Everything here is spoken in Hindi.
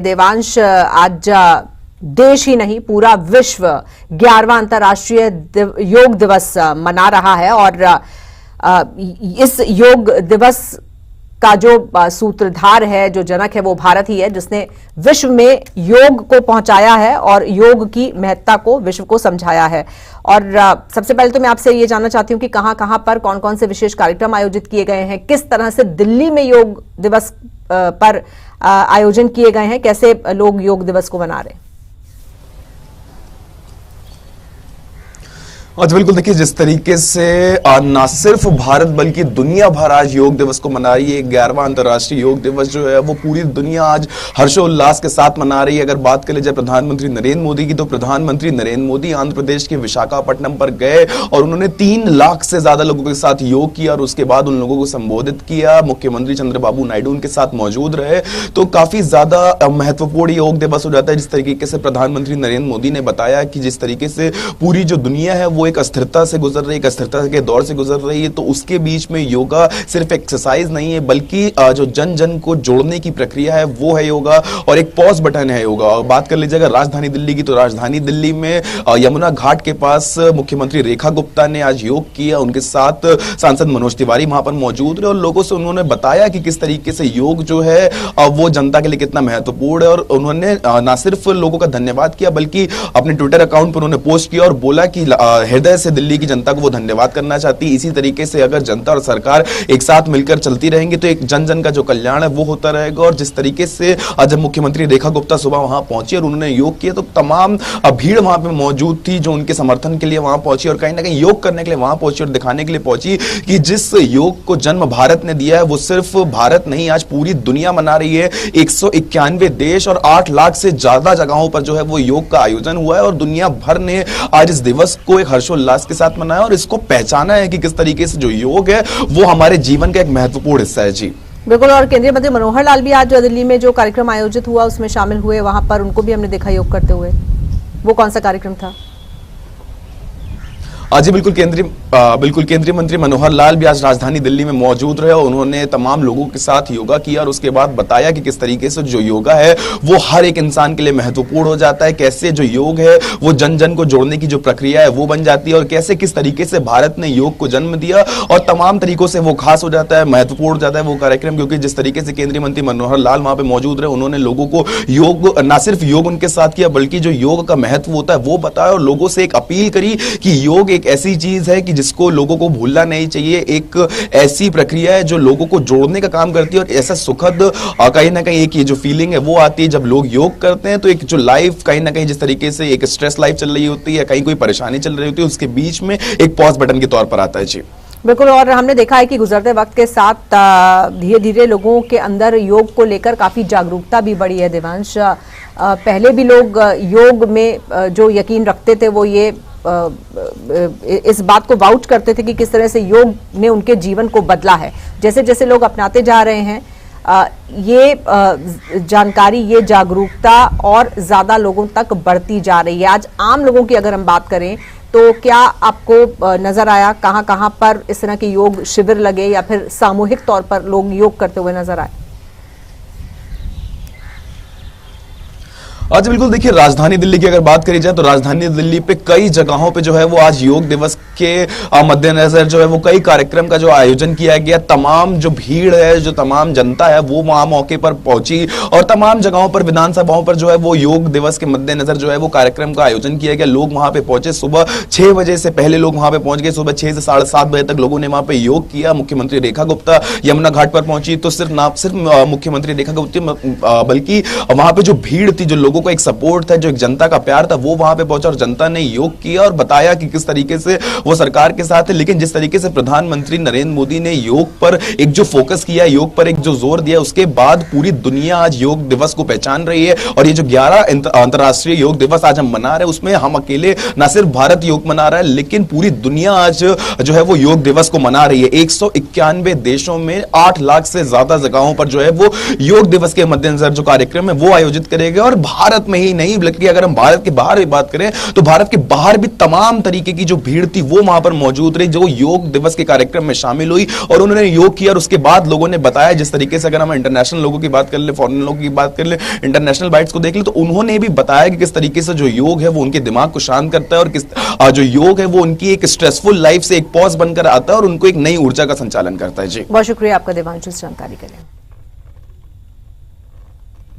देवांश, आज देश ही नहीं पूरा विश्व 11वां अंतर्राष्ट्रीय योग दिवस मना रहा है और इस योग दिवस का जो सूत्रधार है, जो जनक है, वो भारत ही है, जिसने विश्व में योग को पहुंचाया है और योग की महत्ता को विश्व को समझाया है। और सबसे पहले तो मैं आपसे ये जानना चाहती हूँ कि कहां पर कौन कौन से विशेष कार्यक्रम आयोजित किए गए हैं, किस तरह से दिल्ली में योग दिवस पर आयोजन किए गए हैं, कैसे लोग योग दिवस को मना रहे हैं? आज बिल्कुल देखिए, जिस तरीके से ना सिर्फ भारत बल्कि दुनिया भर आज योग दिवस को मना रही है। 11वां अंतर्राष्ट्रीय योग दिवस जो है वो पूरी दुनिया आज हर्षोल्लास के साथ मना रही है। अगर बात कर ली जाए प्रधानमंत्री नरेंद्र मोदी की, तो प्रधानमंत्री नरेंद्र मोदी आंध्र प्रदेश के विशाखापट्टनम पर गए और उन्होंने 3 लाख से ज्यादा लोगों के साथ योग किया और उसके बाद उन लोगों को संबोधित किया। मुख्यमंत्री चंद्रबाबू नायडू उनके साथ मौजूद रहे। तो काफी ज्यादा महत्वपूर्ण योग दिवस हो जाता है। जिस तरीके से प्रधानमंत्री नरेंद्र मोदी ने बताया कि जिस तरीके से पूरी जो दुनिया है वो एक अस्थिरता से गुजर रही है, एक अस्थिरता के दौर से गुजर रही है, तो उसके बीच में योगा सिर्फ एक्सरसाइज नहीं है बल्कि जो जन जन को जोड़ने की प्रक्रिया है वो है योगा, और एक पॉज बटन है योगा। और बात कर लीजिएगा राजधानी दिल्ली की, तो राजधानी दिल्ली में यमुना घाट के पास मुख्यमंत्री रेखा गुप्ता ने आज योग किया। उनके साथ सांसद मनोज तिवारी वहां पर मौजूद रहे और लोगों से उन्होंने बताया कि किस तरीके से योग जो है वो जनता के लिए कितना महत्वपूर्ण है। और उन्होंने ना सिर्फ लोगों का धन्यवाद किया बल्कि अपने ट्विटर अकाउंट पर उन्होंने पोस्ट किया और बोला कि हृदय से दिल्ली की जनता को वो धन्यवाद करना चाहती है। इसी तरीके से अगर जनता और सरकार एक साथ मिलकर चलती रहेंगी तो एक जन जन का जो कल्याण है वो होता रहेगा। और जिस तरीके से जब मुख्यमंत्री रेखा गुप्ता सुबह वहां पहुंची और उन्होंने योग किया तो तमाम भीड़ वहां पे मौजूद थी जो उनके समर्थन के लिए वहां पहुंची और कहीं ना कहीं योग करने के लिए वहां पहुंची और दिखाने के लिए पहुंची कि जिस योग को जन्म भारत ने दिया है वो सिर्फ भारत नहीं, आज पूरी दुनिया मना रही है। 191 देश और 8 लाख से ज्यादा जगहों पर जो है वो योग का आयोजन हुआ है और दुनिया भर ने आज इस दिवस को एक हर्षोल्लास के साथ मनाया और इसको पहचाना है कि किस तरीके से जो योग है वो हमारे जीवन का एक महत्वपूर्ण हिस्सा है। जी बिल्कुल। और केंद्रीय मंत्री मनोहर लाल भी आज दिल्ली में जो कार्यक्रम आयोजित हुआ उसमें शामिल हुए, वहां पर उनको भी हमने देखा योग करते हुए। वो कौन सा कार्यक्रम था? जी बिल्कुल, केंद्रीय मंत्री मनोहर लाल भी आज राजधानी दिल्ली में मौजूद रहे और उन्होंने तमाम लोगों के साथ योगा किया और उसके बाद बताया कि किस तरीके से जो योगा है वो हर एक इंसान के लिए महत्वपूर्ण हो जाता है, कैसे जो योग है वो जन जन को जोड़ने की जो प्रक्रिया है वो बन जाती है और कैसे किस तरीके से भारत ने योग को जन्म दिया और तमाम तरीकों से वो खास हो जाता है, महत्वपूर्ण हो जाता है वो कार्यक्रम। क्योंकि जिस तरीके से केंद्रीय मंत्री मनोहर लाल वहां पर मौजूद रहे, उन्होंने लोगों को योग, ना सिर्फ योग उनके साथ किया बल्कि जो योग का महत्व होता है वो बताया और लोगों से एक अपील करी कि योग एक ऐसी चीज है कि जिसको लोगों को भूलना नहीं चाहिए, एक ऐसी प्रक्रिया है जो लोगों को जोड़ने का काम करती है और ऐसा सुखद कहीं ना कहीं एक ये जो फीलिंग है वो आती है जब लोग योग करते हैं। तो एक जो लाइफ कहीं ना कहीं जिस तरीके से एक स्ट्रेस लाइफ चल रही होती है, कहीं कोई परेशानी चल रही होती है, उसके बीच में एक पॉज बटन के तौर पर आता है। जी बिल्कुल। और हमने देखा है कि गुजरते वक्त के साथ धीरे धीरे लोगों के अंदर योग को लेकर काफी जागरूकता भी बढ़ी है। देवांश, पहले भी लोग योग में जो यकीन रखते थे वो ये इस बात को वाउच करते थे कि किस तरह से योग ने उनके जीवन को बदला है। जैसे जैसे लोग अपनाते जा रहे हैं ये जानकारी, ये जागरूकता और ज्यादा लोगों तक बढ़ती जा रही है। आज आम लोगों की अगर हम बात करें तो क्या आपको नजर आया कहां पर इस तरह के योग शिविर लगे या फिर सामूहिक तौर पर लोग योग करते हुए नजर आए? आज बिल्कुल देखिए, राजधानी दिल्ली की अगर बात करी जाए तो राजधानी दिल्ली पे कई जगहों पे जो है वो आज योग दिवस के मद्देनजर जो है वो कई कार्यक्रम का जो आयोजन किया गया। तमाम जो भीड़ है, जो तमाम जनता है वो वहां मौके पर पहुंची और तमाम जगहों पर, विधानसभाओं पर जो है वो योग दिवस के मद्देनजर जो है वो कार्यक्रम का आयोजन किया गया। लोग वहां पे पहुंचे, सुबह 6 बजे से पहले लोग वहां पे पहुंच गए। सुबह 6 से 7:30 बजे तक लोगों ने वहां पे योग किया। मुख्यमंत्री रेखा गुप्ता यमुना घाट पर पहुंची तो सिर्फ मुख्यमंत्री रेखा गुप्ता बल्कि वहां पे जो भीड़ थी, जो लोगों को एक सपोर्ट था, जो एक जनता का प्यार था, वो वहां पे पहुंचा और जनता ने योग किया और बताया कि किस तरीके से वो सरकार के साथ है। लेकिन जिस तरीके से प्रधानमंत्री नरेंद्र मोदी ने योग पर एक जो फोकस किया, योग पर एक जो जोर दिया, उसके बाद पूरी दुनिया आज योग दिवस को पहचान रही है। और ये जो 11 अंतर्राष्ट्रीय योग दिवस आज हम मना रहे हैं उसमें हम अकेले, ना सिर्फ भारत योग मना रहा है लेकिन पूरी दुनिया आज जो है वो योग दिवस को मना रही है। 191 देशों में 8 लाख से ज्यादा जगहों पर जो है वो योग दिवस के मद्देनजर जो कार्यक्रम है वो आयोजित करेगा। और भारत में ही नहीं बल्कि अगर हम भारत के बाहर भी बात करें तो भारत के बाहर भी तमाम तरीके की जो भीड़ थी वो वो वहां पर मौजूद रही, जो योग दिवस के कार्यक्रम में शामिल हुई और उन्होंने योग किया। और उसके बाद लोगों ने बताया, जिस तरीके से अगर हम इंटरनेशनल लोगों की बात कर ले, फॉरेन लोगों की बात कर ले, इंटरनेशनल बाइट्स को देख ले, तो उन्होंने भी बताया कि किस तरीके से जो योग है वो उनके दिमाग को शांत करता है और किस जो योग है वो उनकी एक स्ट्रेसफुल लाइफ से एक पॉज बनकर आता है और उनको एक नई ऊर्जा का संचालन करता है। जी बहुत शुक्रिया आपका देवांशु इस जानकारी के लिए।